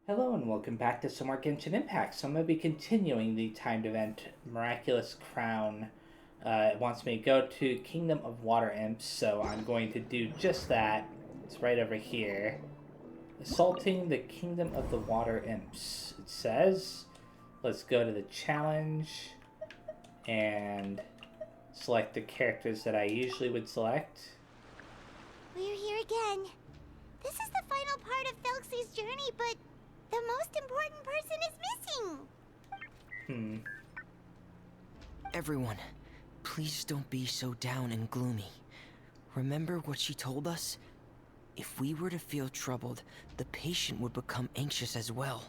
Hello and welcome back to some more Genshin Impact. So I'm going to be continuing the timed event Miraculous Crown. It wants me to go to Kingdom of Water Imps, so I'm going to do just that. It's right over here. Assaulting the Kingdom of the Water Imps. It says, let's go to the challenge and select the characters that I usually would select. We're here again. This is the final part of Thelxie's journey, but the most important person is missing. Everyone, please don't be so down and gloomy. Remember what she told us? If we were to feel troubled, the patient would become anxious as well.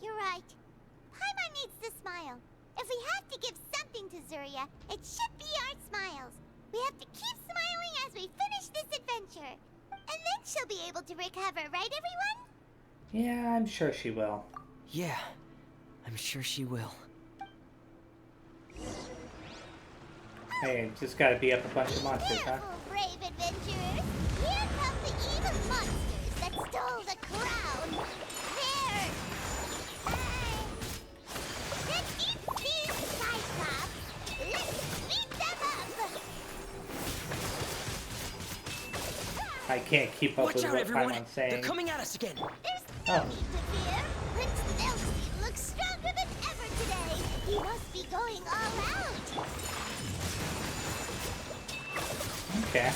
You're right. Paimon needs to smile. If we have to give something to Zuria, it should be our smiles. We have to keep smiling as we finish this adventure. And then she'll be able to recover, right everyone? Yeah, I'm sure she will. Yeah, I'm sure she will. Hey, just gotta beat up a bunch of monsters, huh? Careful, brave adventurers. Here come the evil monsters that stole the crown. There! Let's eat these Cyclops. Let's beat them up. I can't keep up Watch with out, what everyone! Paimon's saying. They're coming at us again! There's no need to fear. Prince Thelxie looks stronger than ever today. He must be going all out. Okay.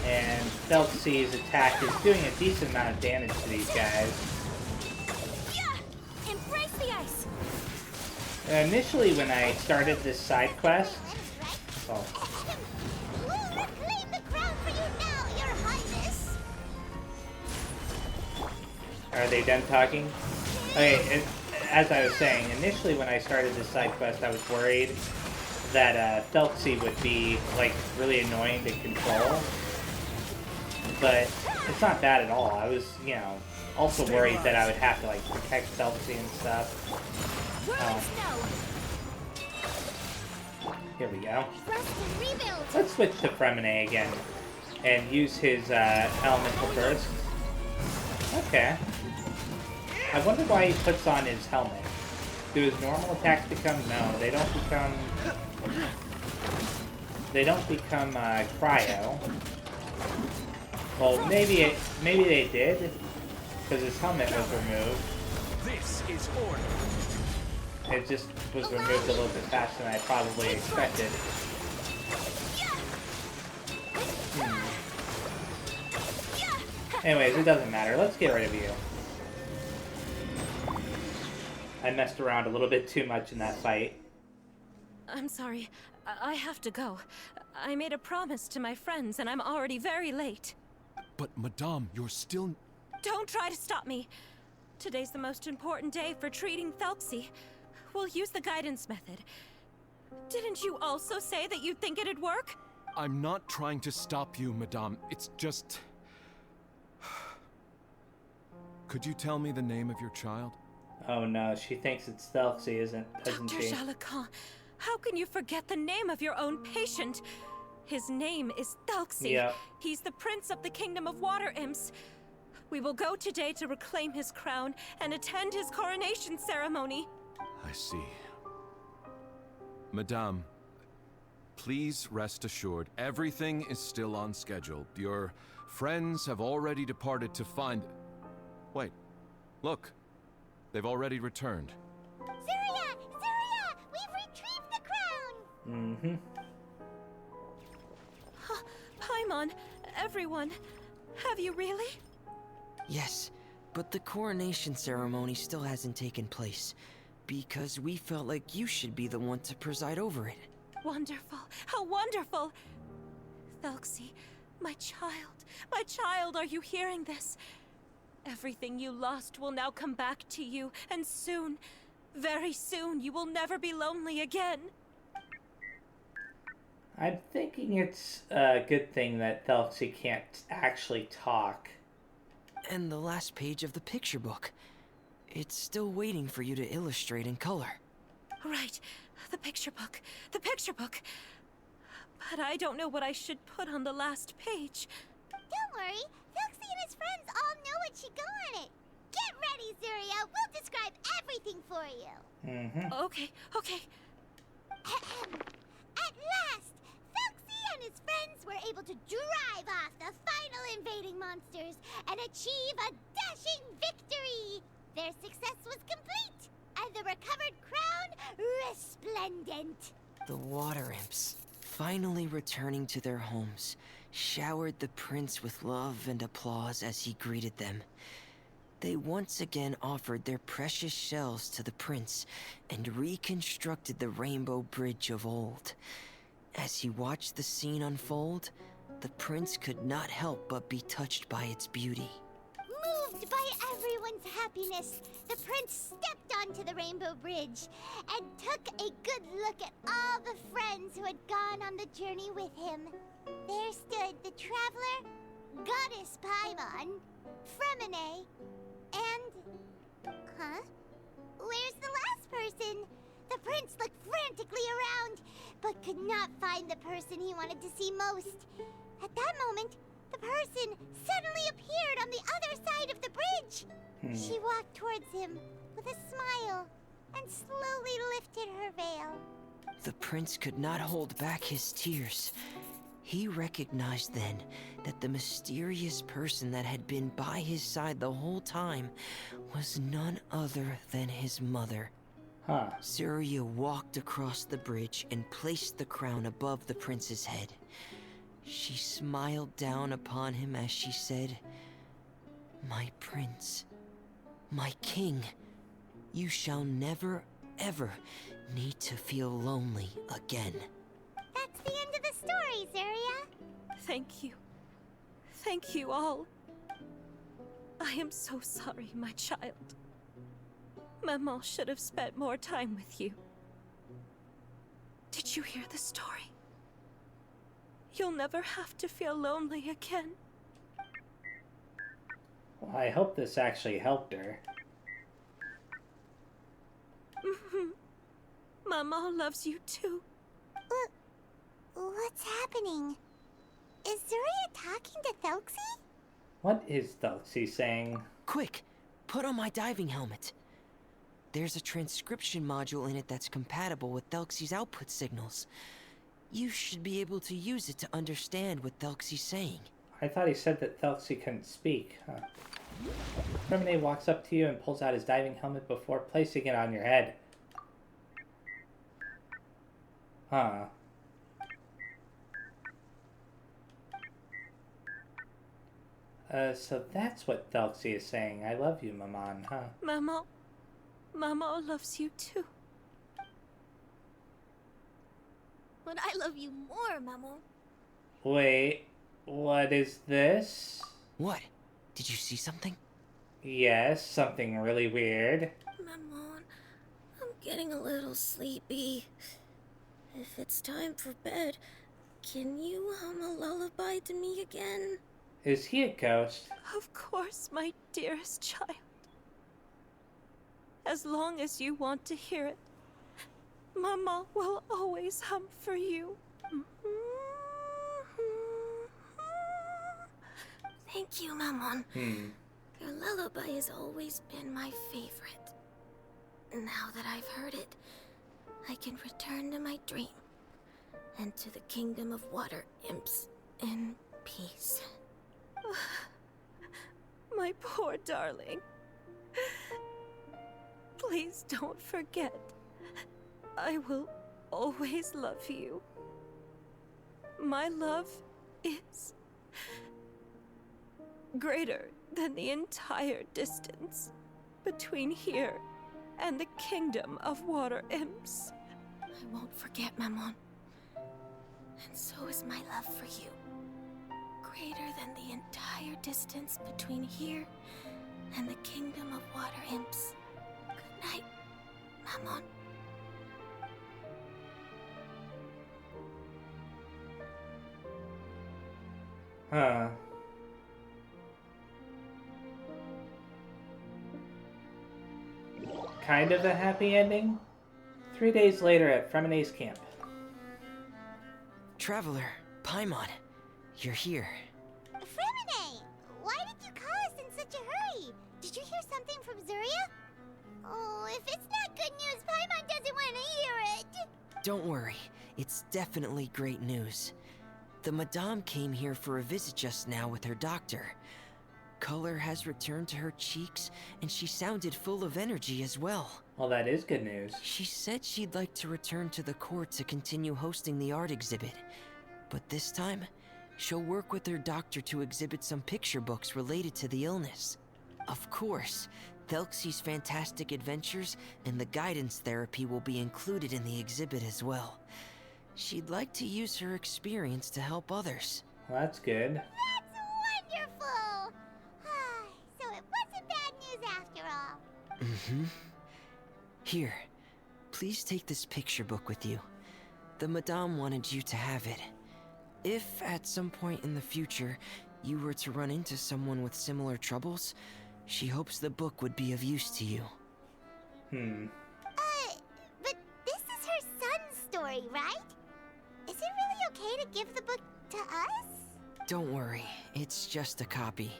And Thelxie's attack is doing a decent amount of damage to these guys. Embrace the ice. Initially, when I started this side quest, oh, We'll reclaim the crown for you now, Your Highness. are they done talking? Okay, as I was saying, initially when I started this side quest, I was worried that Thelxie would be like really annoying to control, but it's not bad at all. I was, also worried that I would have to like protect Thelxie and stuff. Here we go. Rest and rebuild. Let's switch to Fremine again and use his elemental burst. Okay. I wonder why he puts on his helmet. Do his normal attacks become? No, they don't become. They don't become cryo. Well, maybe they did, because his helmet was removed. This is order. It just was removed a little bit faster than I probably expected. Anyways, it doesn't matter. Let's get rid of you. I messed around a little bit too much in that fight. I'm sorry. I have to go. I made a promise to my friends, and I'm already very late. But, Madame, you're still... Don't try to stop me. Today's the most important day for treating Thelxie. We'll use the guidance method. Didn't you also say that you'd think it'd work? I'm not trying to stop you, Madame. It's just... Could you tell me the name of your child? Oh no, she thinks it's Thelxie, doesn't Dr. she? Jalacan, how can you forget the name of your own patient? His name is Thelxie. Yeah. He's the prince of the Kingdom of Water Imps. We will go today to reclaim his crown and attend his coronation ceremony. I see. Madame, please rest assured, everything is still on schedule. Your friends have already departed to find... Wait, look. They've already returned. Zuria! Zuria! We've retrieved the crown! Mm-hmm. Paimon, everyone, have you really? Yes, but the coronation ceremony still hasn't taken place, because we felt like you should be the one to preside over it. Wonderful, how wonderful! Thelxie, my child, are you hearing this? Everything you lost will now come back to you, and soon, very soon, you will never be lonely again. I'm thinking it's a good thing that Thelxie can't actually talk. And the last page of the picture book. It's still waiting for you to illustrate in color. Right, the picture book. But I don't know what I should put on the last page. Don't worry, Thelxie and his friends all know what should go on it. Get ready, Zuria. We'll describe everything for you. Mm-hmm. Okay, okay. At last, Thelxie and his friends were able to drive off the final invading monsters and achieve a dashing victory. Their success was complete, and the recovered crown resplendent. The water imps, finally returning to their homes, showered the prince with love and applause as he greeted them. They once again offered their precious shells to the prince and reconstructed the rainbow bridge of old. As he watched the scene unfold, the prince could not help but be touched by its beauty. Moved by everyone's happiness, the prince stepped onto the rainbow bridge and took a good look at all the friends who had gone on the journey with him. There stood the traveler, Goddess Paimon, Fremine, and... Huh? Where's the last person? The prince looked frantically around, but could not find the person he wanted to see most. At that moment, the person suddenly appeared on the other side of the bridge. She walked towards him with a smile and slowly lifted her veil. The prince could not hold back his tears. He recognized then that the mysterious person that had been by his side the whole time was none other than his mother. Huh. Zuria walked across the bridge and placed the crown above the prince's head. She smiled down upon him as she said, "My prince, my king, you shall never, ever need to feel lonely again." That's the end of the story, Zuria. Thank you. Thank you all. I am so sorry, my child. Maman should have spent more time with you. Did you hear the story? You'll never have to feel lonely again. Well, I hope this actually helped her. Maman loves you too. What's happening? Is Zuria talking to Thelxie? What is Thelxie saying? Quick, put on my diving helmet. There's a transcription module in it that's compatible with Thelxie's output signals. You should be able to use it to understand what Thelxie's saying. I thought he said that Thelxie couldn't speak. Huh. Fremine walks up to you and pulls out his diving helmet before placing it on your head. Huh. So that's what Thelxie is saying. I love you, Maman, huh? Maman loves you too. But I love you more, Maman. Wait, what is this? What? Did you see something? Yes, something really weird. Maman, I'm getting a little sleepy. If it's time for bed, can you hum a lullaby to me again? Is he a ghost? Of course, my dearest child. As long as you want to hear it, Mama will always hum for you. Thank you, Maman. Your lullaby has always been my favorite. Now that I've heard it, I can return to my dream and to the kingdom of water imps in peace. My poor darling. Please don't forget. I will always love you. My love is greater than the entire distance between here and the kingdom of water imps. I won't forget, Maman. And so is my love for you. Greater than the entire distance between here and the kingdom of water imps. Good night, Maman. Huh. Kind of a happy ending? 3 days later at Fremine's camp. Traveler, Paimon, you're here. Fremine something from Zuria? Oh, if it's not good news, Paimon doesn't want to hear it. Don't worry, it's definitely great news. The Madame came here for a visit just now with her doctor. Color has returned to her cheeks, and she sounded full of energy as well. Well, that is good news. She said she'd like to return to the court to continue hosting the art exhibit. But this time, she'll work with her doctor to exhibit some picture books related to the illness. Of course, Thelxie's fantastic adventures and the guidance therapy will be included in the exhibit as well. She'd like to use her experience to help others. Well, that's good. That's wonderful! So it wasn't bad news after all. Mm-hmm. Here, please take this picture book with you. The Madame wanted you to have it. If at some point in the future you were to run into someone with similar troubles, she hopes the book would be of use to you. But this is her son's story, right? Is it really okay to give the book to us? Don't worry, it's just a copy.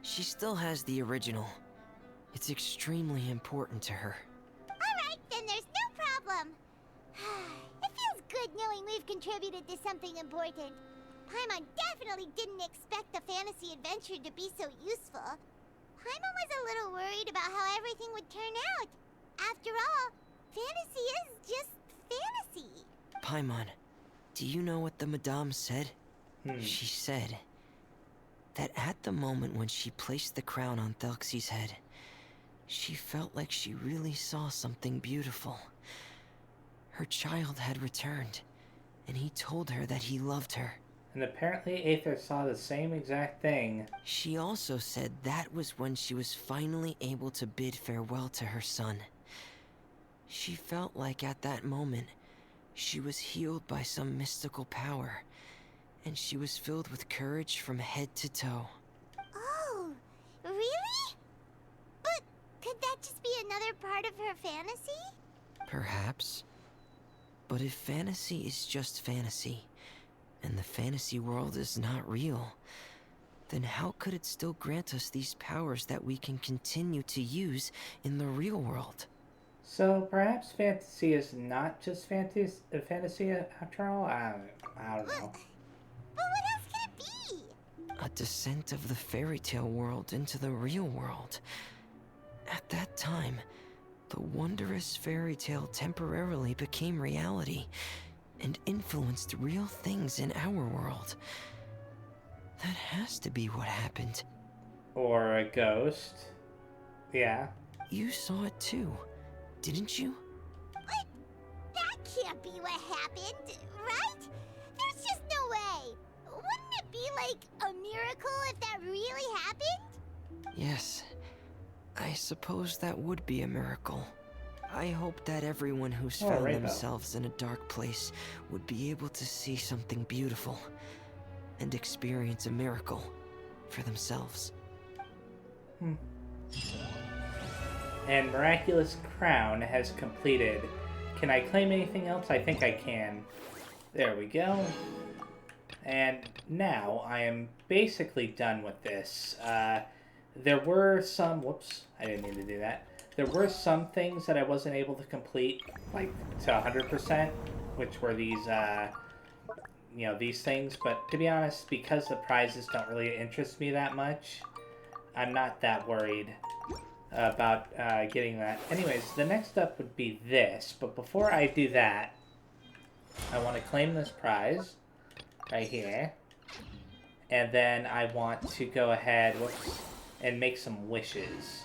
She still has the original. It's extremely important to her. Alright, then there's no problem. It feels good knowing we've contributed to something important. Paimon definitely didn't expect the fantasy adventure to be so useful. Paimon was a little worried about how everything would turn out. After all, fantasy is just fantasy. Paimon, do you know what the Madame said? She said that at the moment when she placed the crown on Thelxie's head, she felt like she really saw something beautiful. Her child had returned, and he told her that he loved her. And apparently Aether saw the same exact thing. She also said that was when she was finally able to bid farewell to her son. She felt like at that moment, she was healed by some mystical power, and she was filled with courage from head to toe. Oh, really? But could that just be another part of her fantasy? Perhaps. But if fantasy is just fantasy, and the fantasy world is not real, then how could it still grant us these powers that we can continue to use in the real world? So perhaps fantasy is not just fantasy after all? I don't know. But what else could it be? A descent of the fairy tale world into the real world. At that time, the wondrous fairy tale temporarily became reality and influenced real things in our world. That has to be what happened. Or a ghost. Yeah. You saw it too, didn't you? What? That can't be what happened, right? There's just no way. Wouldn't it be like a miracle if that really happened? Yes. I suppose that would be a miracle. I hope that everyone who's found themselves in a dark place would be able to see something beautiful and experience a miracle for themselves. And Miraculous Crown has completed. Can I claim anything else? I think I can. There we go. And now I am basically done with this. There were some... Whoops, I didn't mean to do that. There were some things that I wasn't able to complete, like, to 100%, which were these, these things. But to be honest, because the prizes don't really interest me that much, I'm not that worried about getting that. Anyways, the next up would be this. But before I do that, I want to claim this prize right here. And then I want to go ahead and make some wishes.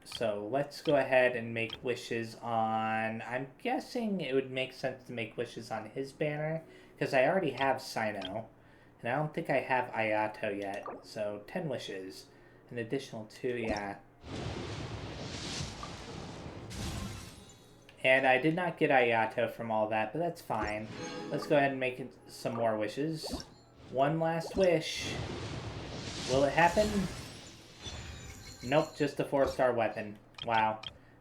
So let's go ahead and make wishes on... I'm guessing it would make sense to make wishes on his banner, because I already have Sino, and I don't think I have Ayato yet. So 10 wishes. An additional 2, yeah. And I did not get Ayato from all that, but that's fine. Let's go ahead and make some more wishes. One last wish. Will it happen? Nope, just a 4-star weapon. Wow.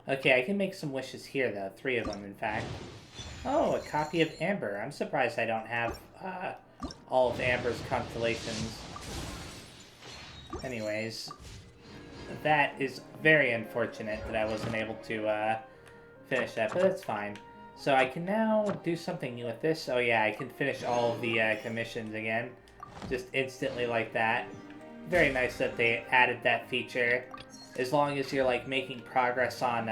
Okay, I can make some wishes here, though. 3 of them, in fact. Oh, a copy of Amber. I'm surprised I don't have all of Amber's constellations. Anyways. that is very unfortunate that I wasn't able to finish that, but that's fine. So I can now do something new with this. Oh yeah, I can finish all of the commissions again, just instantly like that. Very nice that they added that feature. As long as you're like making progress on,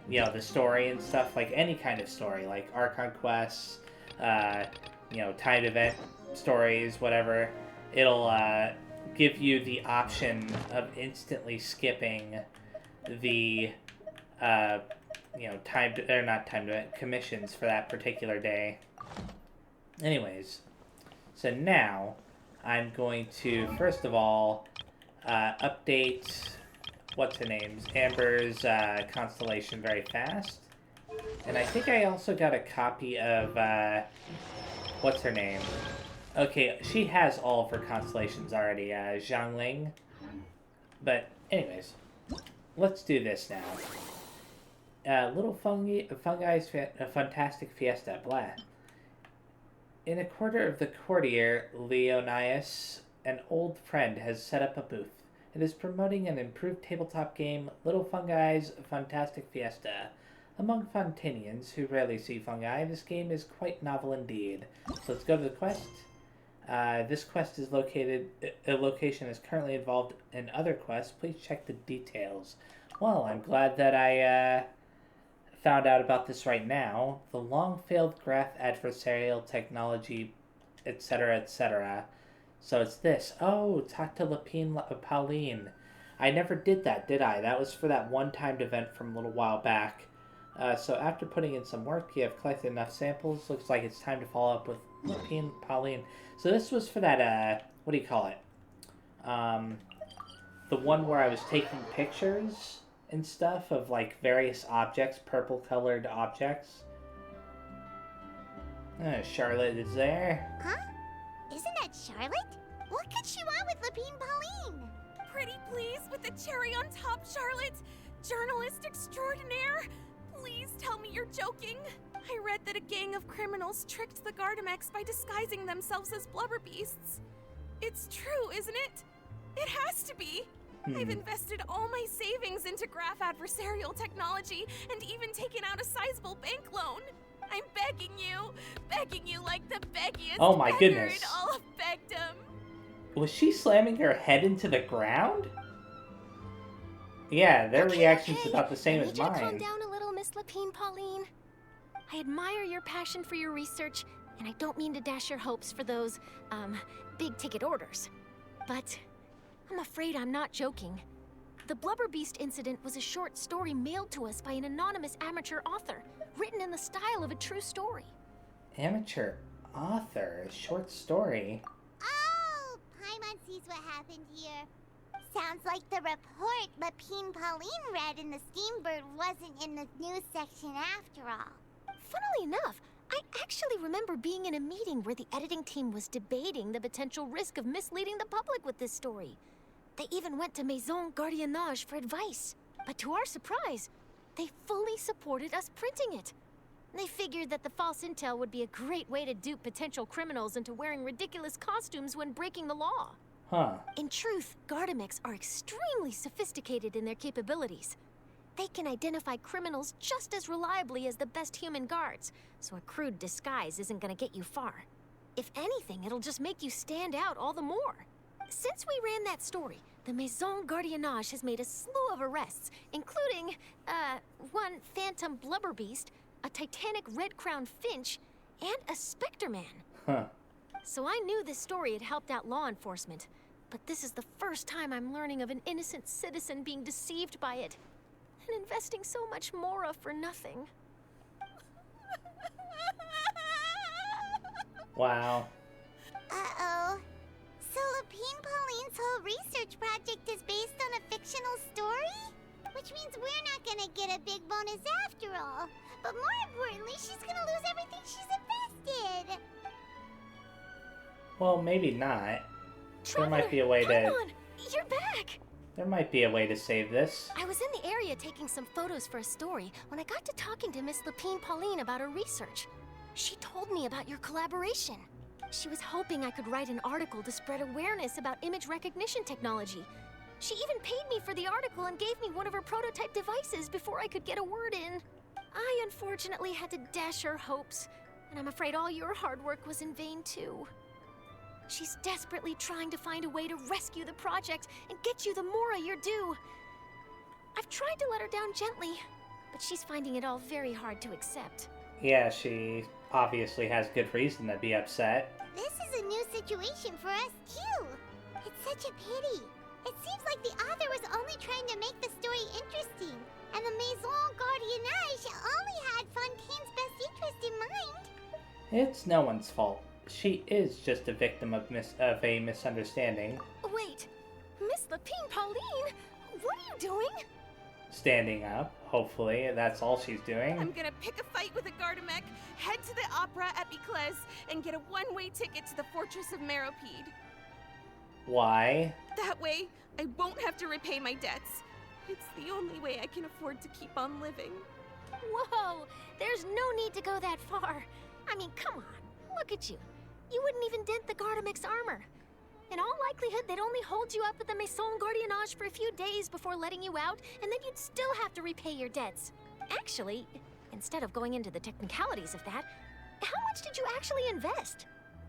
you know, the story and stuff, like any kind of story, like Archon quests, you know, timed event stories, whatever, it'll give you the option of instantly skipping the, you know, commissions for that particular day. Anyways, so now I'm going to, first of all, update, what's her name's, Amber's constellation very fast. And I think I also got a copy of, what's her name? Okay, she has all of her constellations already, Zhangling. But anyways, let's do this now. Little Fungi's Fun-Tastic Fiesta, blah. In a quarter of the courtier, Leonidas, an old friend, has set up a booth. It is promoting an improved tabletop game, Little Fungi's Fun-Tastic Fiesta. Among Fontanians who rarely see fungi, this game is quite novel indeed. So let's go to the quest. This quest is located, a location is currently involved in other quests. Please check the details. Well, I'm glad that I found out about this right now. The long-failed graph adversarial technology, etc., etc. So it's this. Oh, talk to Pauline. I never did that, did I? That was for that one-timed event from a little while back. So after putting in some work, you have collected enough samples. Looks like it's time to follow up with Pauline. So this was for that, what do you call it? The one where I was taking pictures and stuff of like various objects, purple colored objects. Charlotte is there. Huh? Isn't that Charlotte? What could she want with Lapine Pauline? Pretty please, with the cherry on top, Charlotte. Journalist extraordinaire. Please tell me you're joking. I read that a gang of criminals tricked the Gardamex by disguising themselves as blubber beasts. It's true, isn't it? It has to be. I've invested all my savings into graph adversarial technology and even taken out a sizable bank loan. I'm begging you like the beggiest Oh my beggar goodness. in all of begdom. Was she slamming her head into the ground? Yeah, their reaction's about the same I as need you to calm mine. down a little, Miss Lapine Pauline. I admire your passion for your research, and I don't mean to dash your hopes for those, big-ticket orders. But I'm afraid I'm not joking. The Blubber Beast incident was a short story mailed to us by an anonymous amateur author, written in the style of a true story. Amateur author, short story. Oh, Paimon sees what happened here. Sounds like the report Lapine Pauline read in the Steambird wasn't in the news section after all. Funnily enough, I actually remember being in a meeting where the editing team was debating the potential risk of misleading the public with this story. They even went to Maison Gardiennage for advice. But to our surprise, they fully supported us printing it. They figured that the false intel would be a great way to dupe potential criminals into wearing ridiculous costumes when breaking the law. Huh. In truth, Gardamex are extremely sophisticated in their capabilities. They can identify criminals just as reliably as the best human guards, so a crude disguise isn't gonna get you far. If anything, it'll just make you stand out all the more. Since we ran that story, the Maison Gardiennage has made a slew of arrests, including, one phantom blubber beast, a titanic red-crowned finch, and a specter man. Huh. So I knew this story had helped out law enforcement, but this is the first time I'm learning of an innocent citizen being deceived by it, and investing so much mora for nothing. Wow. Uh-oh. So Lapine Pauline's whole research project is based on a fictional story? Which means we're not gonna get a big bonus after all. But more importantly, she's gonna lose everything she's invested. Well, maybe not. Trevor, might be a way come to- on! You're back! There might be a way to save this. I was in the area taking some photos for a story when I got to talking to Miss Lapine Pauline about her research. She told me about your collaboration. She was hoping I could write an article to spread awareness about image recognition technology. She even paid me for the article and gave me one of her prototype devices before I could get a word in. I unfortunately had to dash her hopes, and I'm afraid all your hard work was in vain too. She's desperately trying to find a way to rescue the project and get you the Mora you're due. I've tried to let her down gently, but she's finding it all very hard to accept. Yeah, she obviously has good reason to be upset. This is a new situation for us, too. It's such a pity. It seems like the author was only trying to make the story interesting, and the Maison Gardiennage only had Fontaine's best interest in mind. It's no one's fault. She is just a victim of a misunderstanding. Wait, Miss Lapine Pauline, what are you doing? Standing up, hopefully. That's all she's doing. I'm gonna pick a fight with a Gardamec, head to the opera at Biclez, and get a one-way ticket to the Fortress of Meropide. Why? That way, I won't have to repay my debts. It's the only way I can afford to keep on living. Whoa, there's no need to go that far. I mean, come on, look at you. You wouldn't even dent the Gardamec's armor. In all likelihood, they'd only hold you up at the Maison Gardiennage for a few days before letting you out, and then you'd still have to repay your debts. Actually, instead of going into the technicalities of that, how much did you actually invest?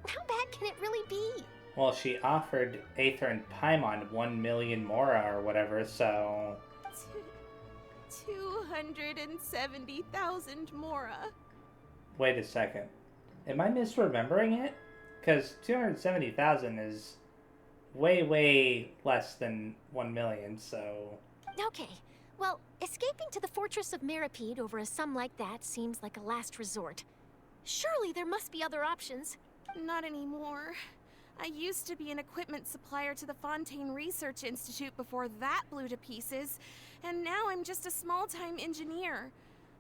How bad can it really be? Well, she offered Aether and Paimon 1 million Mora or whatever, so... 270,000 Mora. Wait a second. Am I misremembering it? Because 270,000 is way, way less than 1 million, so... Okay, well, escaping to the Fortress of Meropide over a sum like that seems like a last resort. Surely there must be other options. Not anymore. I used to be an equipment supplier to the Fontaine Research Institute before that blew to pieces, and now I'm just a small-time engineer.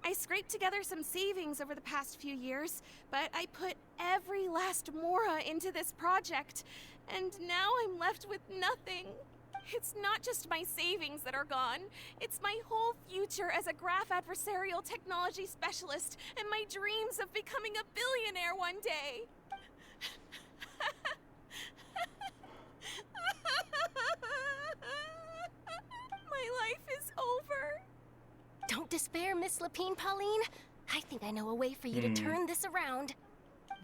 I scraped together some savings over the past few years, but I put every last Mora into this project, and now I'm left with nothing. It's not just my savings that are gone, it's my whole future as a graph adversarial technology specialist and my dreams of becoming a billionaire one day. My life is over. Don't despair, Miss Lapine Pauline. I think I know a way for you to turn this around.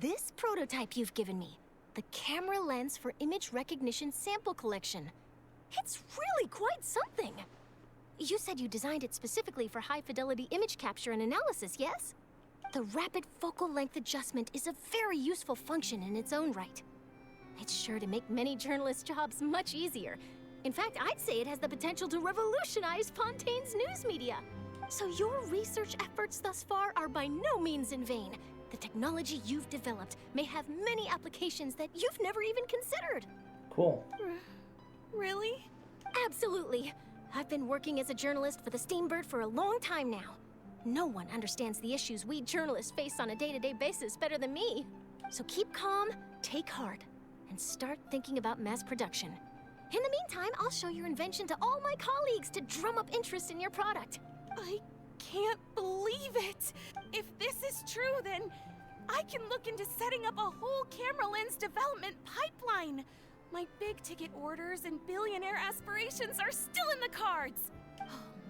This prototype you've given me, the camera lens for image recognition sample collection. It's really quite something. You said you designed it specifically for high-fidelity image capture and analysis, yes? The rapid focal length adjustment is a very useful function in its own right. It's sure to make many journalists' jobs much easier. In fact, I'd say it has the potential to revolutionize Fontaine's news media. So your research efforts thus far are by no means in vain. The technology you've developed may have many applications that you've never even considered. Cool. Really? Absolutely. I've been working as a journalist for the Steambird for a long time now. No one understands the issues we journalists face on a day-to-day basis better than me. So keep calm, take heart, and start thinking about mass production. In the meantime, I'll show your invention to all my colleagues to drum up interest in your product. I can't believe it! If this is true, then I can look into setting up a whole camera lens development pipeline! My big-ticket orders and billionaire aspirations are still in the cards!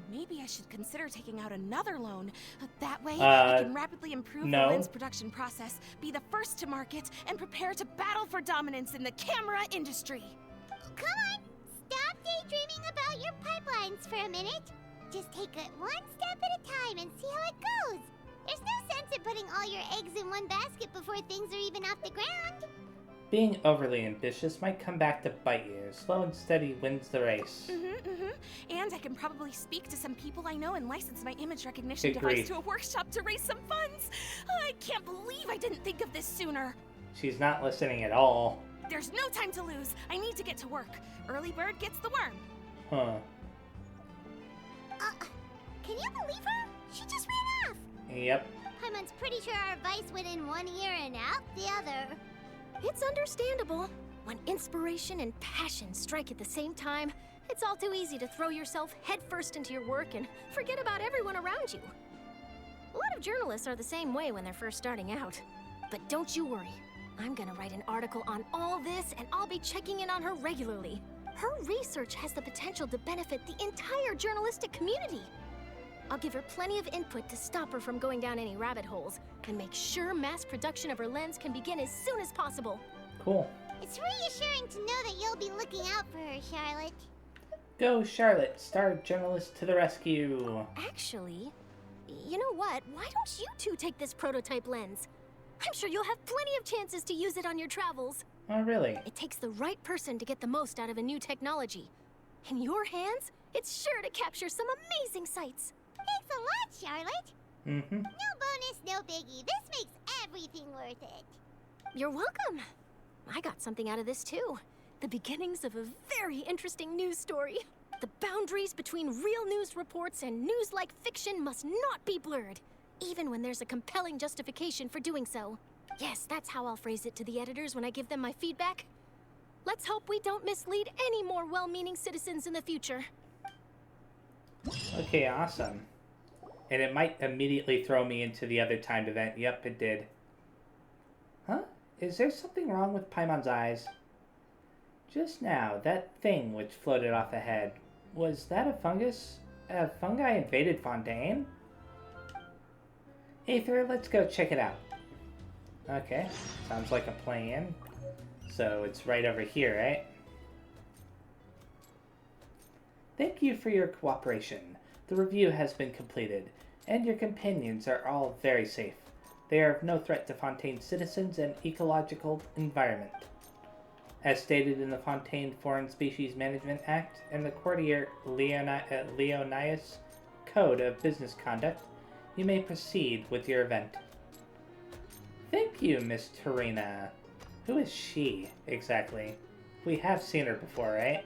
Maybe I should consider taking out another loan. That way, I can rapidly improve the lens production process, be the first to market, and prepare to battle for dominance in the camera industry. Come on, stop daydreaming about your pipelines for a minute. Just take it one step at a time and see how it goes. There's no sense in putting all your eggs in one basket before things are even off the ground. Being overly ambitious might come back to bite you. Slow and steady wins the race. And I can probably speak to some people I know and license my image recognition device to a workshop to raise some funds. I can't believe I didn't think of this sooner. She's not listening at all. There's no time to lose. I need to get to work. Early bird gets the worm. Huh. Can you believe her? She just ran off. Yep. Paimon's pretty sure our advice went in one ear and out the other. It's understandable. When inspiration and passion strike at the same time, it's all too easy to throw yourself headfirst into your work and forget about everyone around you. A lot of journalists are the same way when they're first starting out. But don't you worry. I'm gonna write an article on all this, and I'll be checking in on her regularly. Her research has the potential to benefit the entire journalistic community. I'll give her plenty of input to stop her from going down any rabbit holes, and make sure mass production of her lens can begin as soon as possible. Cool. It's reassuring to know that you'll be looking out for her, Charlotte. Go, Charlotte, star journalist to the rescue. Actually, you know what? Why don't you two take this prototype lens? I'm sure you'll have plenty of chances to use it on your travels. Oh, really? It takes the right person to get the most out of a new technology. In your hands, it's sure to capture some amazing sights. Thanks a lot, Charlotte. Mm-hmm. No bonus, no biggie. This makes everything worth it. You're welcome. I got something out of this too. The beginnings of a very interesting news story. The boundaries between real news reports and news-like fiction must not be blurred, even when there's a compelling justification for doing so. Yes, that's how I'll phrase it to the editors when I give them my feedback. Let's hope we don't mislead any more well-meaning citizens in the future. Okay, awesome. And it might immediately throw me into the other timed event. Yep, it did. Huh? Is there something wrong with Paimon's eyes? Just now, that thing which floated off ahead, was that a fungus? A fungi invaded Fontaine? Aether, let's go check it out. Okay, sounds like a plan. So it's right over here, right? Thank you for your cooperation. The review has been completed, and your companions are all very safe. They are of no threat to Fontaine's citizens and ecological environment. As stated in the Fontaine Foreign Species Management Act and the Courtier Leonias Code of Business Conduct, you may proceed with your event. Thank you, Miss Terina. Who is she, exactly? We have seen her before, right?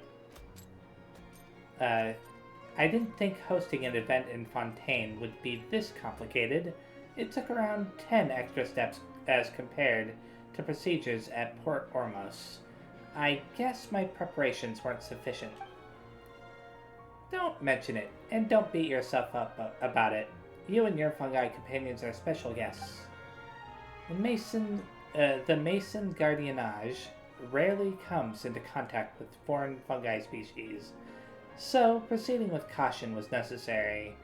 I didn't think hosting an event in Fontaine would be this complicated. It took around 10 extra steps as compared to procedures at Port Ormos. I guess my preparations weren't sufficient. Don't mention it, and don't beat yourself up about it. You and your fungi companions are special guests. The Mason Guardianage rarely comes into contact with foreign fungi species, so proceeding with caution was necessary.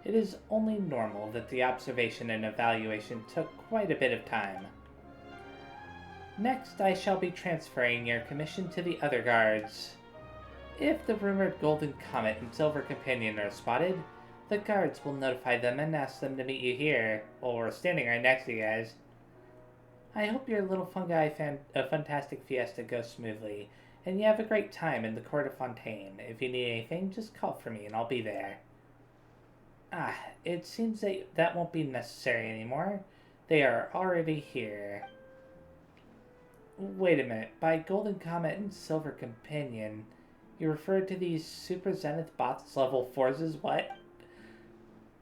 It is only normal that the observation and evaluation took quite a bit of time. Next, I shall be transferring your commission to the other guards. If the rumored Golden Comet and Silver Companion are spotted, the guards will notify them and ask them to meet you here. Well, we're standing right next to you guys. I hope your little fungi Fun-Tastic Fiesta goes smoothly, and you have a great time in the court of Fontaine. If you need anything, just call for me and I'll be there. It seems that won't be necessary anymore. They are already here. Wait a minute. By Golden Comet and Silver Companion, you referred to these Super Zenith bots level 4s as what?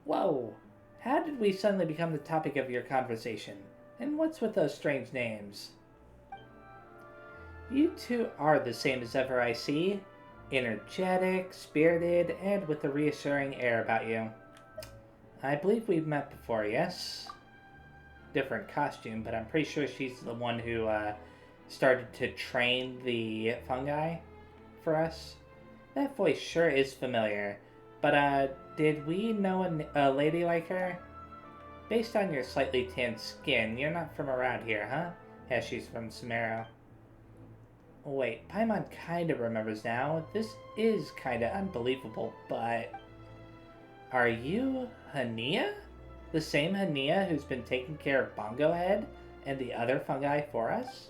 Whoa. How did we suddenly become the topic of your conversation? And what's with those strange names? You two are the same as ever, I see. Energetic, spirited, and with a reassuring air about you. I believe we've met before, yes? Different costume, but I'm pretty sure she's the one who started to train the fungi for us. That voice sure is familiar. But did we know a lady like her? Based on your slightly tanned skin, you're not from around here, huh? Yeah, she's from Samaro. Wait, Paimon kinda remembers now. This is kinda unbelievable, but... Are you Hania? The same Hania who's been taking care of Bongo Head and the other fungi for us?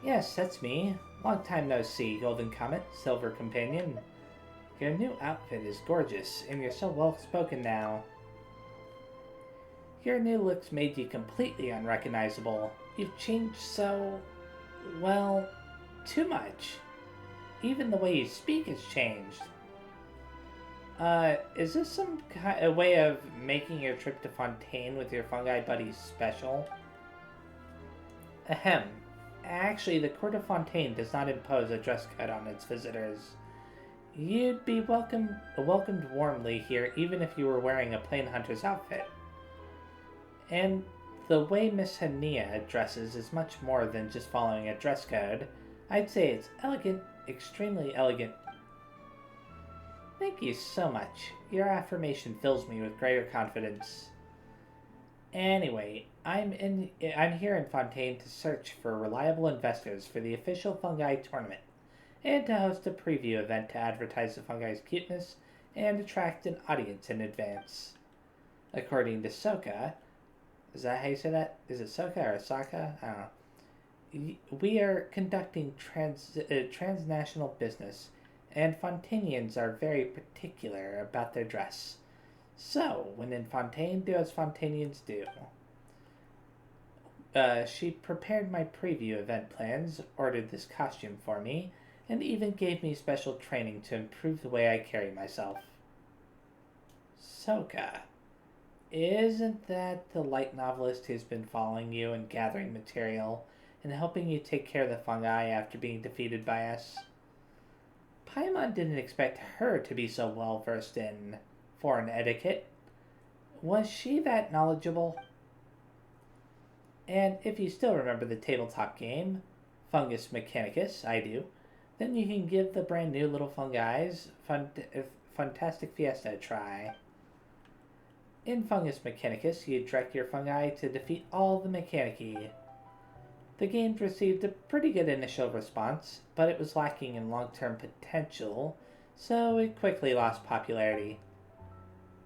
Yes, that's me. Long time no see, Golden Comet, Silver Companion. Your new outfit is gorgeous, and you're so well-spoken now. Your new looks made you completely unrecognizable. You've changed so... well... too much. Even the way you speak has changed. Is this some a way of making your trip to Fontaine with your fungi buddies special? Ahem. Actually, the Court of Fontaine does not impose a dress code on its visitors. You'd be welcomed warmly here even if you were wearing a plain hunter's outfit. And the way Miss Hania dresses is much more than just following a dress code. I'd say it's elegant, extremely elegant. Thank you so much. Your affirmation fills me with greater confidence. Anyway, I'm here in Fontaine to search for reliable investors for the official Fungi tournament, and to host a preview event to advertise the Fungi's cuteness and attract an audience in advance. According to Soka, is that how you say that? Is it Soka or Saka? I don't know. We are conducting transnational business, and Fontainians are very particular about their dress. So, when in Fontaine, do as Fontainians do. She prepared my preview event plans, ordered this costume for me, and even gave me special training to improve the way I carry myself. Soka, isn't that the light novelist who's been following you and gathering material and helping you take care of the fungi after being defeated by us? Paimon didn't expect her to be so well versed in foreign etiquette. Was she that knowledgeable? And if you still remember the tabletop game, Fungus Mechanicus, I do, then you can give the brand new little fungi's Fun-Tastic Fiesta a try. In Fungus Mechanicus, you direct your fungi to defeat all the Mechanici. The game received a pretty good initial response, but it was lacking in long-term potential, so it quickly lost popularity.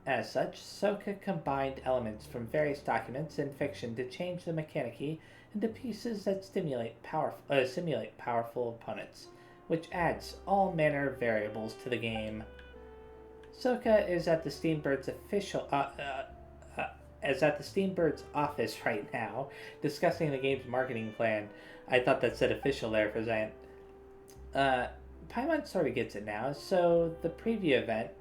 As such, Soka combined elements from various documents and fiction to change the Mechanici into pieces that simulate powerful opponents, which adds all manner of variables to the game. Soka is at the Steambird's office right now, discussing the game's marketing plan. I thought that said official there for a second. Paimon sort of gets it now, so the preview event,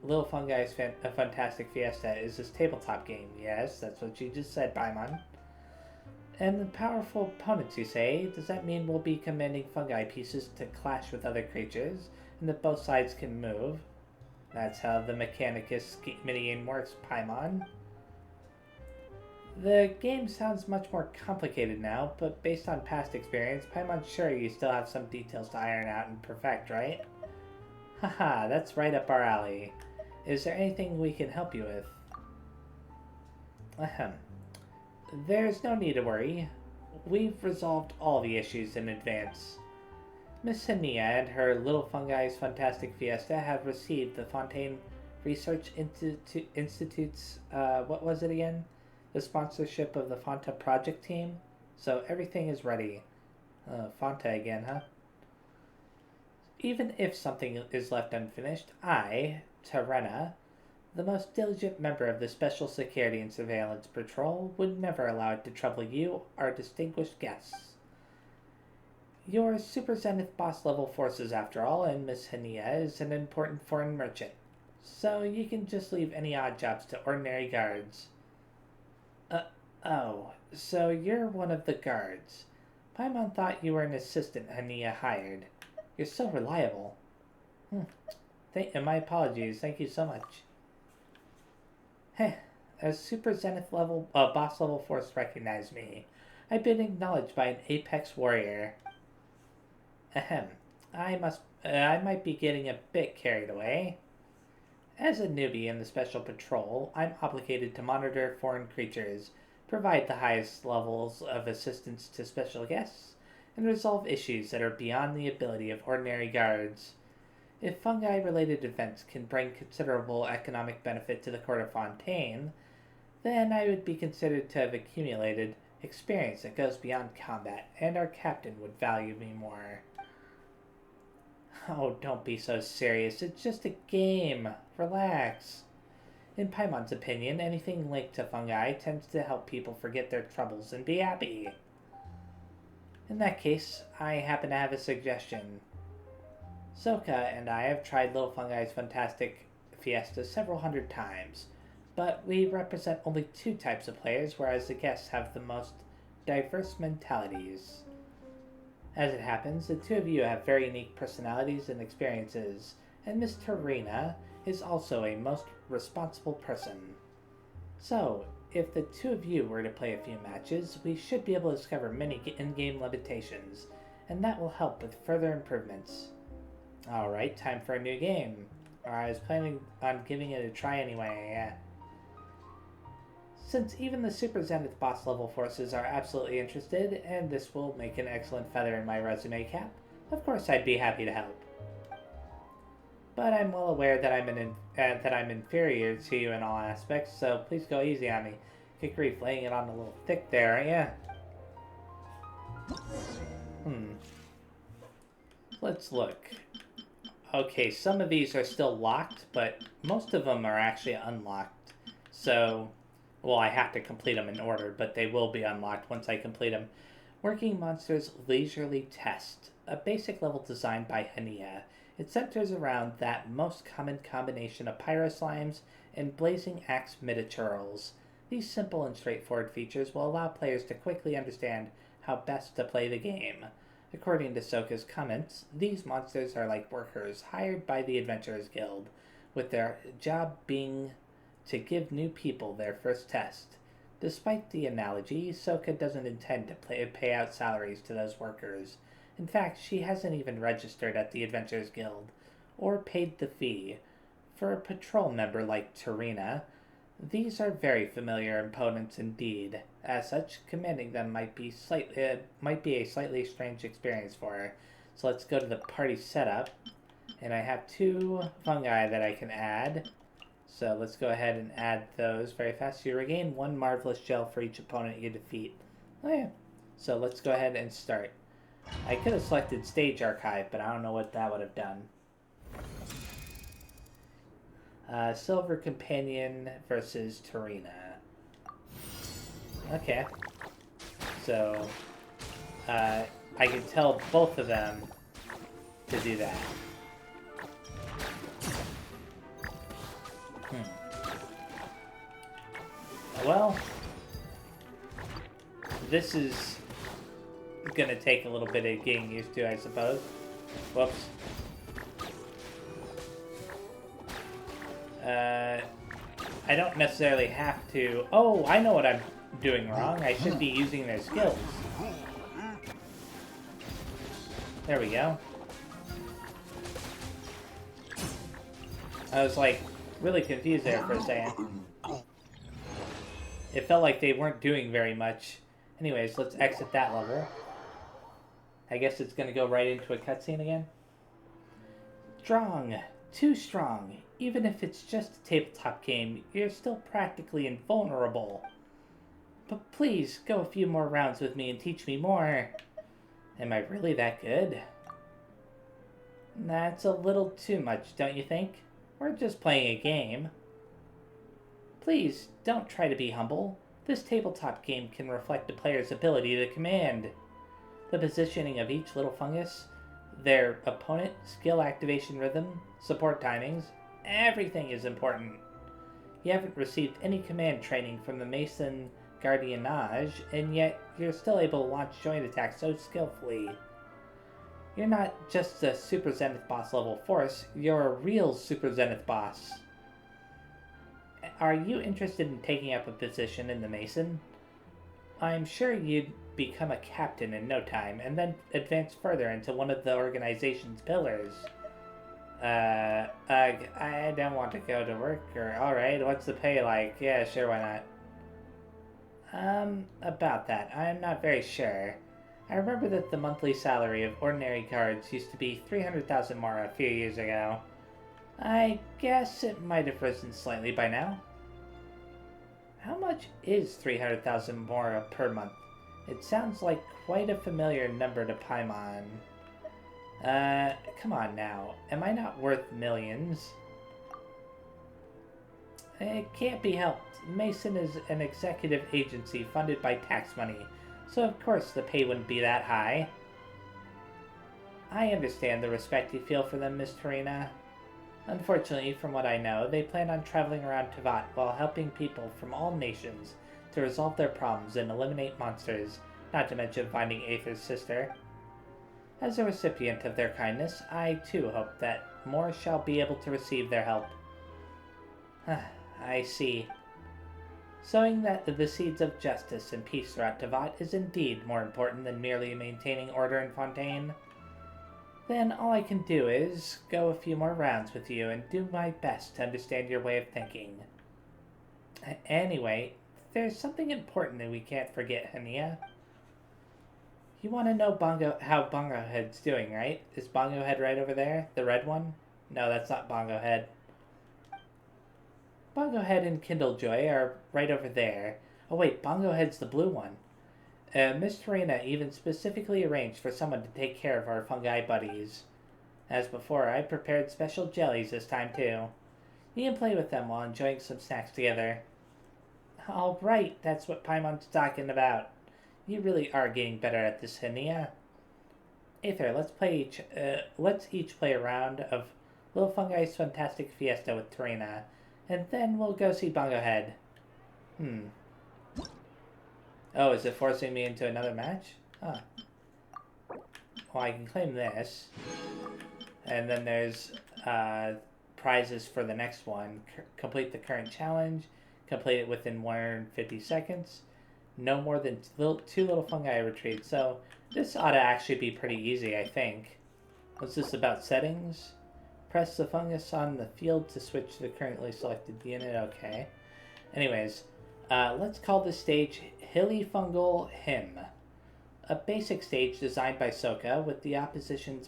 Little Fungi's Fun-Tastic Fiesta, is this tabletop game. Yes, that's what you just said, Paimon. And the powerful opponents, you say? Does that mean we'll be commanding fungi pieces to clash with other creatures, and that both sides can move? That's how the Mechanicus minigame works, Paimon. The game sounds much more complicated now, but based on past experience, Paimon's sure you still have some details to iron out and perfect, right? Haha, that's right up our alley. Is there anything we can help you with? Ahem. There's no need to worry. We've resolved all the issues in advance. Miss Hania and her Little Fungi's Fun-Tastic Fiesta have received the Fontaine Research Institute's, what was it again? The sponsorship of the Fanta project team. So everything is ready. Fanta again, huh? Even if something is left unfinished, I, Terena, the most diligent member of the Special Security and Surveillance Patrol, would never allow it to trouble you, our distinguished guests. You're Super Zenith boss level forces after all, and Miss Hania is an important foreign merchant. So you can just leave any odd jobs to ordinary guards. Oh, so you're one of the guards. Paimon thought you were an assistant Hania hired. You're so reliable. My apologies, thank you so much. Heh, as Super Zenith level, boss level force recognized me. I've been acknowledged by an apex warrior. Ahem, I might be getting a bit carried away. As a newbie in the Special Patrol, I'm obligated to monitor foreign creatures, provide the highest levels of assistance to special guests, and resolve issues that are beyond the ability of ordinary guards. If fungi-related events can bring considerable economic benefit to the Court of Fontaine, then I would be considered to have accumulated experience that goes beyond combat, and our captain would value me more. Oh, don't be so serious. It's just a game. Relax. In Paimon's opinion, anything linked to fungi tends to help people forget their troubles and be happy. In that case, I happen to have a suggestion. Soka and I have tried Little Fungi's Fun-Tastic Fiesta several hundred times, but we represent only 2 types of players, whereas the guests have the most diverse mentalities. As it happens, the 2 of you have very unique personalities and experiences, and Miss Terena is also a most responsible person. So, if the 2 of you were to play a few matches, we should be able to discover many in-game limitations, and that will help with further improvements. Alright, time for a new game. I was planning on giving it a try anyway. Since even the Super Zenith boss level forces are absolutely interested, and this will make an excellent feather in my resume cap, of course I'd be happy to help. But I'm well aware that I'm inferior to you in all aspects, so please go easy on me. Good grief, laying it on a little thick there, aren't ya? Let's look. Okay, some of these are still locked, but most of them are actually unlocked. So, well, I have to complete them in order, but they will be unlocked once I complete them. Working Monsters Leisurely Test, a basic level designed by Hania. It centers around that most common combination of Pyroslimes and Blazing Axe Minotaurs. These simple and straightforward features will allow players to quickly understand how best to play the game. According to Soka's comments, these monsters are like workers hired by the Adventurers Guild, with their job being to give new people their first test. Despite the analogy, Soka doesn't intend to pay out salaries to those workers. In fact, she hasn't even registered at the Adventurers Guild, or paid the fee. For a patrol member like Tarina, these are very familiar opponents indeed. As such, commanding them might be a slightly strange experience for her. So let's go to the party setup, and I have 2 fungi that I can add. So let's go ahead and add those very fast. You regain 1 marvelous gel for each opponent you defeat. Oh yeah. So let's go ahead and start. I could have selected Stage Archive, but I don't know what that would have done. Silver Companion versus Tarina. Okay. So, I can tell both of them to do that. Well, this is gonna take a little bit of getting used to, I suppose. Whoops. I don't necessarily have to... Oh, I know what I'm doing wrong. I should be using their skills. There we go. I was, like, really confused there for a second. It felt like they weren't doing very much. Anyways, let's exit that level. I guess it's gonna go right into a cutscene again. Strong. Too strong. Even if it's just a tabletop game, you're still practically invulnerable. But please, go a few more rounds with me and teach me more. Am I really that good? That's a little too much, don't you think? We're just playing a game. Please, don't try to be humble. This tabletop game can reflect the player's ability to command. The positioning of each little fungus, their opponent, skill activation rhythm, support timings, everything is important. You haven't received any command training from the Mason Gardiennage, and yet you're still able to launch joint attacks so skillfully. You're not just a Super Zenith boss level force, you're a real Super Zenith boss. Are you interested in taking up a position in the Mason? I'm sure you'd become a captain in no time, and then advance further into one of the organization's pillars. I don't want to go to work, or alright, what's the pay like? Yeah, sure, why not? About that, I'm not very sure. I remember that the monthly salary of ordinary guards used to be 300,000 more a few years ago. I guess it might have risen slightly by now. How much is 300,000 more per month? It sounds like quite a familiar number to Paimon. Come on now. Am I not worth millions? It can't be helped. Mason is an executive agency funded by tax money, so of course the pay wouldn't be that high. I understand the respect you feel for them, Miss Tarina. Unfortunately, from what I know, they plan on traveling around Teyvat while helping people from all nations to resolve their problems and eliminate monsters, not to mention finding Aether's sister. As a recipient of their kindness, I too hope that more shall be able to receive their help. I see. Sowing the seeds of justice and peace throughout Teyvat is indeed more important than merely maintaining order in Fontaine. then all I can do is go a few more rounds with you and do my best to understand your way of thinking. Anyway, there's something important that we can't forget, Hania. You want to know how Bongo Head's doing, right? Is Bongo Head right over there? The red one? No, that's not Bongo Head. Bongo Head and Kindlejoy are right over there. Oh wait, Bongo Head's the blue one. Miss Tarina even specifically arranged for someone to take care of our fungi buddies. As before, I prepared special jellies this time too. You can play with them while enjoying some snacks together. Alright, that's what Paimon's talking about. You really are getting better at this, Hania. Aether, let's each play a round of Little Fungi's Fun-Tastic Fiesta with Tarina, and then we'll go see Bongo Head. Oh, is it forcing me into another match? Huh. Well, I can claim this. And then there's prizes for the next one. Complete the current challenge. Complete it within 150 seconds. No more than two little fungi retrieved. So this ought to actually be pretty easy, I think. What's this about settings? Press the fungus on the field to switch to the currently selected unit. Okay. Anyways, let's call this stage Hilly Fungal Hymn. A basic stage designed by Soka, with the opposition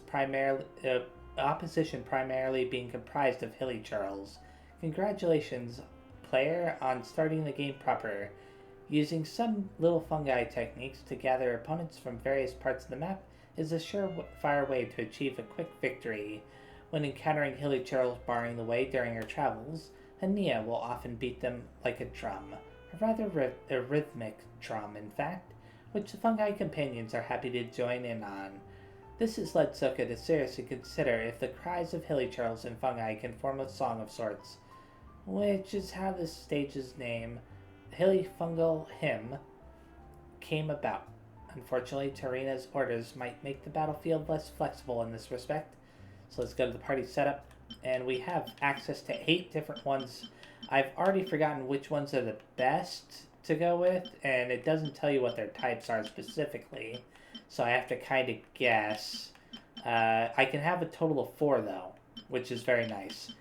primarily being comprised of hilly churls. Congratulations, player, on starting the game proper. Using some little fungi techniques to gather opponents from various parts of the map is a surefire way to achieve a quick victory. When encountering hilly churls barring the way during her travels, Hania will often beat them like a drum. A rather a rhythmic drum, in fact, which the fungi companions are happy to join in on. This has led Soka to seriously consider if the cries of hilly churls and fungi can form a song of sorts, which is how this stage's name, Hilly Fungal Hymn, came about. Unfortunately, Tarina's orders might make the battlefield less flexible in this respect, so let's go to the party setup, and we have access to 8 different ones. I've already forgotten which ones are the best to go with, and it doesn't tell you what their types are specifically, so I have to kind of guess. I can have a total of 4 though, which is very nice.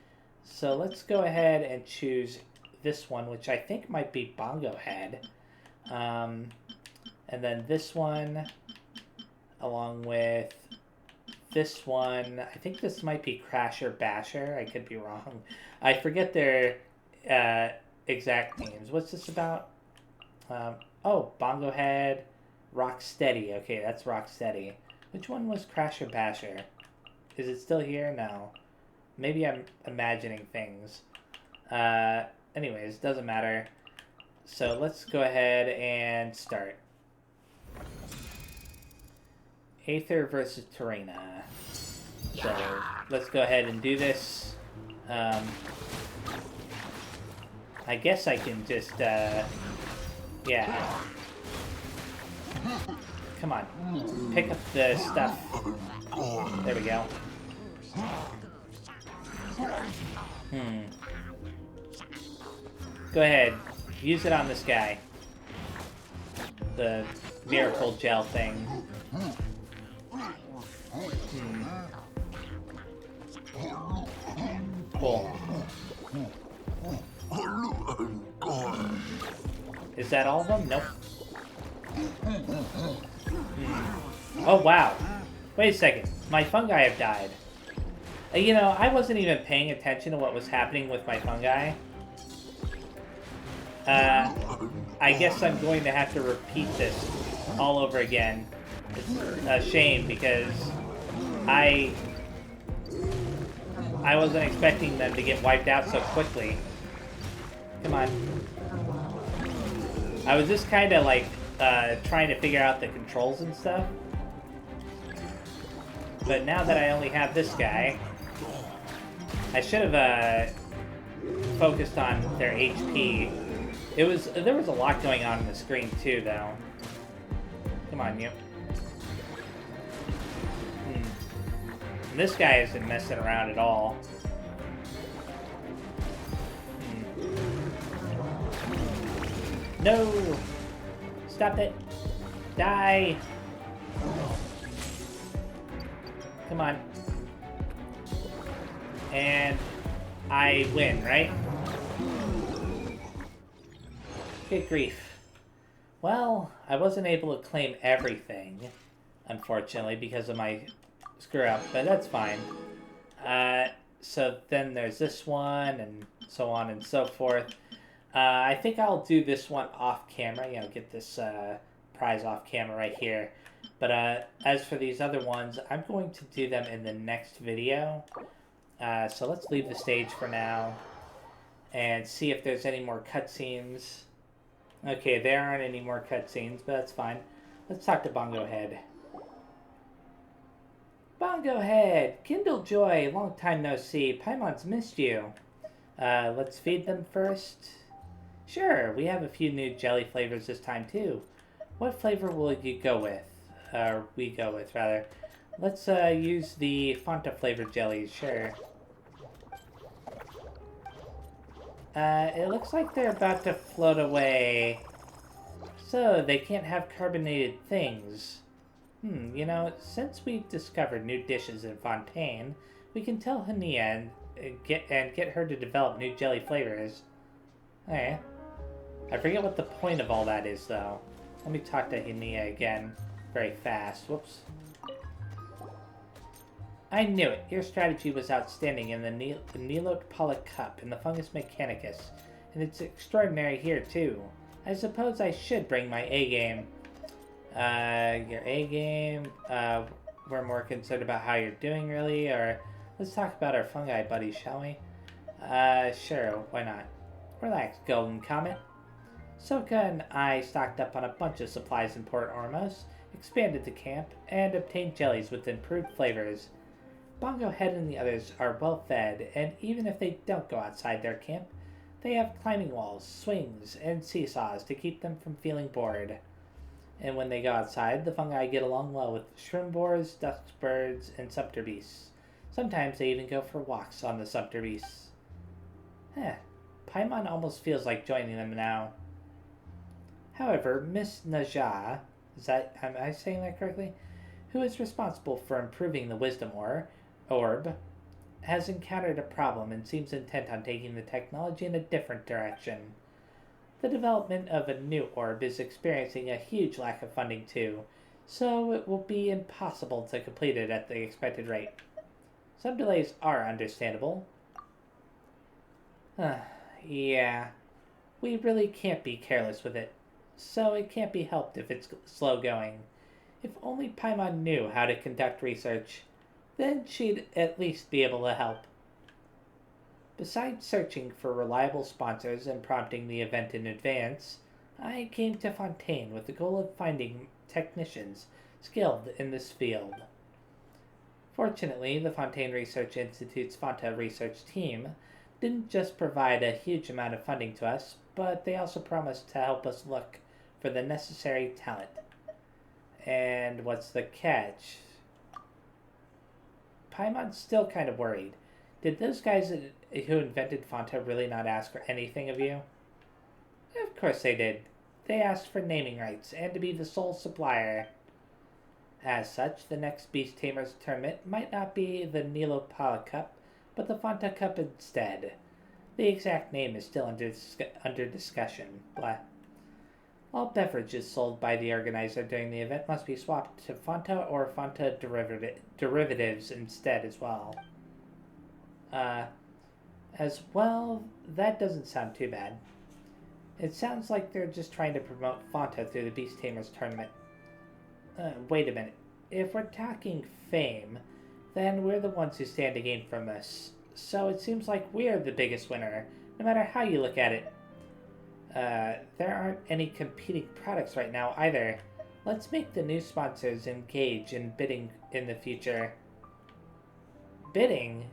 So let's go ahead and choose this one, which I think might be Bongo Head. And then this one, along with this one. I think this might be Crasher Basher. I could be wrong. I forget their exact names. What's this about? Oh, Bongo Head, Rocksteady. Okay, that's Rocksteady. Which one was Crasher Basher? Is it still here? No. Maybe I'm imagining things. Anyways, doesn't matter. So let's go ahead and start. Aether versus Tarina. So let's go ahead and do this. I guess I can just, yeah. Come on. Pick up the stuff. There we go. Go ahead. Use it on this guy. The miracle gel thing. Cool. Is that all of them? Nope. Oh, wow. Wait a second. My fungi have died. You know, I wasn't even paying attention to what was happening with my fungi. I guess I'm going to have to repeat this all over again. It's a shame because I wasn't expecting them to get wiped out so quickly. Come on. I was just kind of like trying to figure out the controls and stuff. But now that I only have this guy, I should have focused on their HP. There was a lot going on the screen too, though. Come on, you. And this guy isn't messing around at all. No! Stop it! Die! Come on. And I win, right? Good grief. Well, I wasn't able to claim everything, unfortunately, because of my screw-up, but that's fine. So then there's this one, and so on and so forth. I think I'll do this one off camera, you know, get this prize off camera right here. But as for these other ones, I'm going to do them in the next video. So let's leave the stage for now and see if there's any more cutscenes. Okay, there aren't any more cutscenes, but that's fine. Let's talk to Bongo Head. Bongo Head, kindle joy, long time no see. Paimon's missed you. Let's feed them first. Sure, we have a few new jelly flavors this time too. What flavor will you go with? We go with, rather. Let's use the Fanta flavored jellies, sure. It looks like they're about to float away. So, they can't have carbonated things. You know, since we've discovered new dishes in Fontaine, we can tell Hania and get her to develop new jelly flavors. Okay. I forget what the point of all that is, though. Let me talk to Hania again very fast. Whoops. I knew it. Your strategy was outstanding in the Nilot Polla Cup and the Fungus Mechanicus. And it's extraordinary here, too. I suppose I should bring my A-game. Your A-game? We're more concerned about how you're doing, really? Or let's talk about our fungi buddies, shall we? Sure. Why not? Relax, Golden Comet. Soka and I stocked up on a bunch of supplies in Port Ormos, expanded the camp, and obtained jellies with improved flavors. Bongo Head and the others are well fed, and even if they don't go outside their camp, they have climbing walls, swings, and seesaws to keep them from feeling bored. And when they go outside, the fungi get along well with shrimbors, duskbirds, and sumpter beasts. Sometimes they even go for walks on the sumpter beasts. Paimon almost feels like joining them now. However, Miss Naja, am I saying that correctly? Who is responsible for improving the wisdom orb, has encountered a problem and seems intent on taking the technology in a different direction. The development of a new orb is experiencing a huge lack of funding too, so it will be impossible to complete it at the expected rate. Some delays are understandable. Yeah, we really can't be careless with it, so it can't be helped if it's slow going. If only Paimon knew how to conduct research, then she'd at least be able to help. Besides searching for reliable sponsors and prompting the event in advance, I came to Fontaine with the goal of finding technicians skilled in this field. Fortunately, the Fontaine Research Institute's Fanta research team didn't just provide a huge amount of funding to us, but they also promised to help us look for the necessary talent. And what's the catch? Paimon's still kind of worried. Did those guys who invented Fanta really not ask for anything of you? Of course they did. They asked for naming rights and to be the sole supplier. As such, the next Beast Tamers tournament might not be the Nilopala Cup, but the Fanta Cup instead. The exact name is still under discussion. Blah. All beverages sold by the organizer during the event must be swapped to Fanta or Fanta derivatives instead as well. As well, that doesn't sound too bad. It sounds like they're just trying to promote Fanta through the Beast Tamers tournament. Wait a minute. If we're talking fame, then we're the ones who stand to gain from this. So it seems like we're the biggest winner, no matter how you look at it. There aren't any competing products right now either. Let's make the new sponsors engage in bidding in the future. Bidding?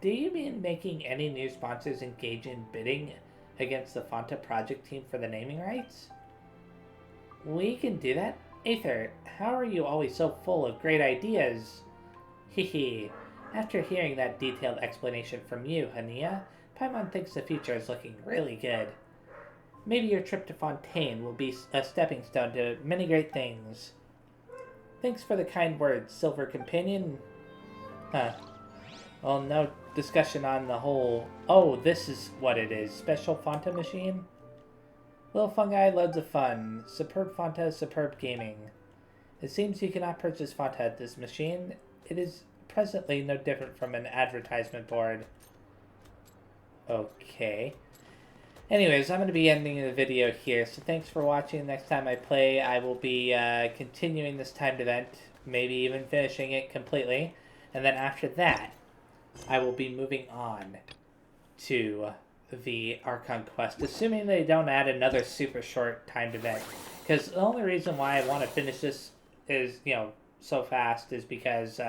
Do you mean making any new sponsors engage in bidding against the Fanta project team for the naming rights? We can do that? Aether, how are you always so full of great ideas? Hehe. After hearing that detailed explanation from you, Hania, Paimon thinks the future is looking really good. Maybe your trip to Fontaine will be a stepping stone to many great things. Thanks for the kind words, Silver Companion. Huh. Well, no discussion on the whole... Oh, this is what it is. Special Fanta machine? Little fungi, loads of fun. Superb Fanta, superb gaming. It seems you cannot purchase Fanta at this machine. It is presently no different from an advertisement board. Okay. Anyways, I'm going to be ending the video here, so thanks for watching. Next time I play, I will be continuing this timed event, maybe even finishing it completely. And then after that, I will be moving on to the Archon quest, assuming they don't add another super short timed event. Because the only reason why I want to finish this is, so fast is because,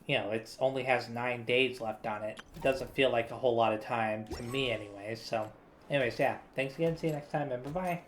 it only has 9 days left on it. It doesn't feel like a whole lot of time, to me anyways. So, anyways, yeah. Thanks again. See you next time, and bye-bye.